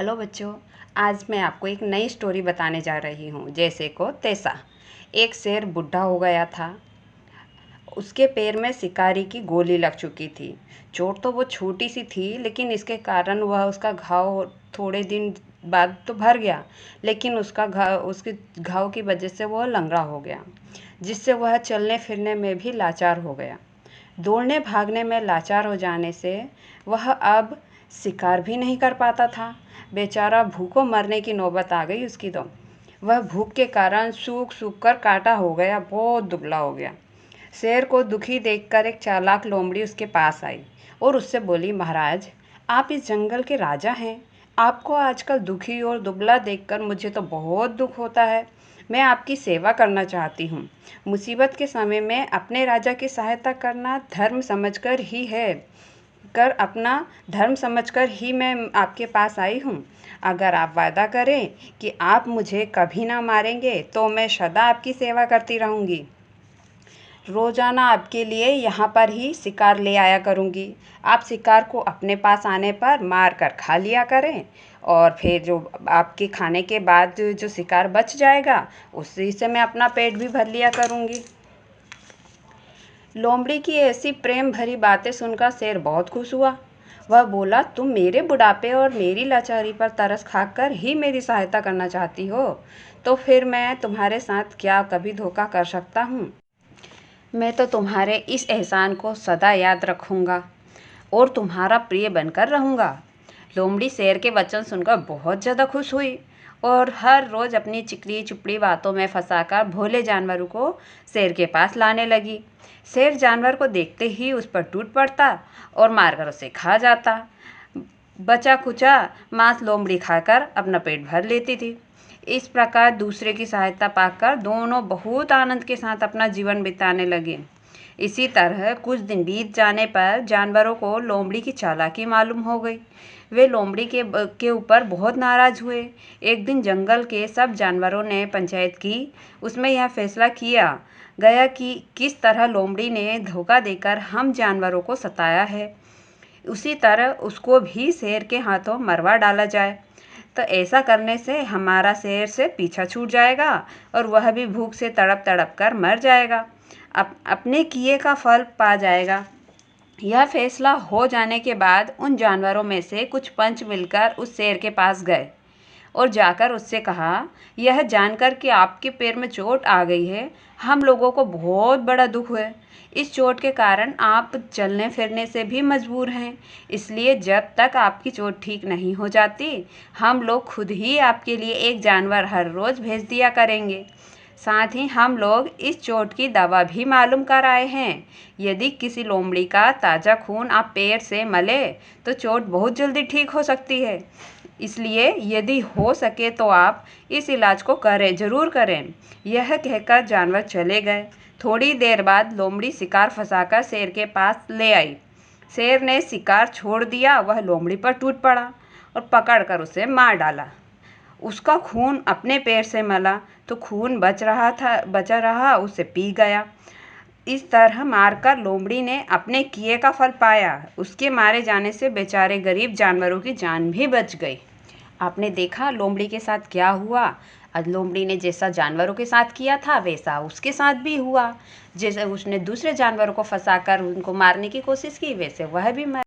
Hello बच्चों, आज मैं आपको एक नई स्टोरी बताने जा रही हूँ। जैसे को तैसा। एक शेर बूढ़ा हो गया था। उसके पैर में शिकारी की गोली लग चुकी थी। चोट तो वो छोटी सी थी, लेकिन इसके कारण वह उसका घाव थोड़े दिन बाद तो भर गया, लेकिन उसके घाव की वजह से वह लंगड़ा हो गया, जिससे वह चलने फिरने में भी लाचार हो गया। दौड़ने भागने में लाचार हो जाने से वह अब शिकार भी नहीं कर पाता था। बेचारा भूखों मरने की नौबत आ गई उसकी तो। वह भूख के कारण सूख सूख कर काटा हो गया, बहुत दुबला हो गया। शेर को दुखी देखकर एक चालाक लोमड़ी उसके पास आई और उससे बोली, महाराज, आप इस जंगल के राजा हैं। आपको आजकल दुखी और दुबला देखकर मुझे तो बहुत दुख होता है। मैं आपकी सेवा करना चाहती हूँ। मुसीबत के समय में अपने राजा की सहायता करना धर्म समझकर ही है। मैं आपके पास आई हूँ। अगर आप वादा करें कि आप मुझे कभी ना मारेंगे तो मैं सदा आपकी सेवा करती रहूँगी। रोज़ाना आपके लिए यहाँ पर ही शिकार ले आया करूँगी। आप शिकार को अपने पास आने पर मार कर खा लिया करें, और फिर जो आपके खाने के बाद जो शिकार बच जाएगा उसी से मैं अपना पेट भी भर लिया करूँगी। लोमड़ी की ऐसी प्रेम भरी बातें सुनकर शेर बहुत खुश हुआ। वह बोला, तुम मेरे बुढ़ापे और मेरी लाचारी पर तरस खाकर ही मेरी सहायता करना चाहती हो, तो फिर मैं तुम्हारे साथ क्या कभी धोखा कर सकता हूँ। मैं तो तुम्हारे इस एहसान को सदा याद रखूँगा और तुम्हारा प्रिय बनकर रहूँगा। लोमड़ी शेर के वचन सुनकर बहुत ज़्यादा खुश हुई और हर रोज़ अपनी चिकनी चुपड़ी बातों में फंसाकर भोले जानवरों को शेर के पास लाने लगी। शेर जानवर को देखते ही उस पर टूट पड़ता और मारकर उसे खा जाता। बचा खुचा मांस लोमड़ी खाकर अपना पेट भर लेती थी। इस प्रकार दूसरे की सहायता पाकर दोनों बहुत आनंद के साथ अपना जीवन बिताने लगे। इसी तरह कुछ दिन बीत जाने पर जानवरों को लोमड़ी की चालाकी मालूम हो गई। वे लोमड़ी के ऊपर बहुत नाराज़ हुए। एक दिन जंगल के सब जानवरों ने पंचायत की। उसमें यह फैसला किया गया कि किस तरह लोमड़ी ने धोखा देकर हम जानवरों को सताया है, उसी तरह उसको भी शेर के हाथों मरवा डाला जाए। तो ऐसा करने से हमारा शेर से पीछा छूट जाएगा और वह भी भूख से तड़प तड़प कर मर जाएगा, अपने किए का फल पा जाएगा। यह फैसला हो जाने के बाद उन जानवरों में से कुछ पंच मिलकर उस शेर के पास गए और जाकर उससे कहा, यह जानकर कि आपके पैर में चोट आ गई है, हम लोगों को बहुत बड़ा दुख है। इस चोट के कारण आप चलने फिरने से भी मजबूर हैं, इसलिए जब तक आपकी चोट ठीक नहीं हो जाती, हम लोग खुद ही आपके लिए एक जानवर हर रोज़ भेज दिया करेंगे। साथ ही हम लोग इस चोट की दवा भी मालूम कर आए हैं। यदि किसी लोमड़ी का ताज़ा खून आप पैर से मले तो चोट बहुत जल्दी ठीक हो सकती है। इसलिए यदि हो सके तो आप इस इलाज को ज़रूर करें। यह कहकर जानवर चले गए। थोड़ी देर बाद लोमड़ी शिकार फंसाकर शेर के पास ले आई। शेर ने शिकार छोड़ दिया। वह लोमड़ी पर टूट पड़ा और पकड़कर उसे मार डाला। उसका खून अपने पैर से मला तो खून बचा रहा, उसे पी गया। इस तरह मारकर लोमड़ी ने अपने किए का फल पाया। उसके मारे जाने से बेचारे गरीब जानवरों की जान भी बच गई। आपने देखा लोमड़ी के साथ क्या हुआ। आज लोमड़ी ने जैसा जानवरों के साथ किया था वैसा उसके साथ भी हुआ। जैसे उसने दूसरे जानवरों को फंसाकर उनको मारने की कोशिश की, वैसे वह भी मर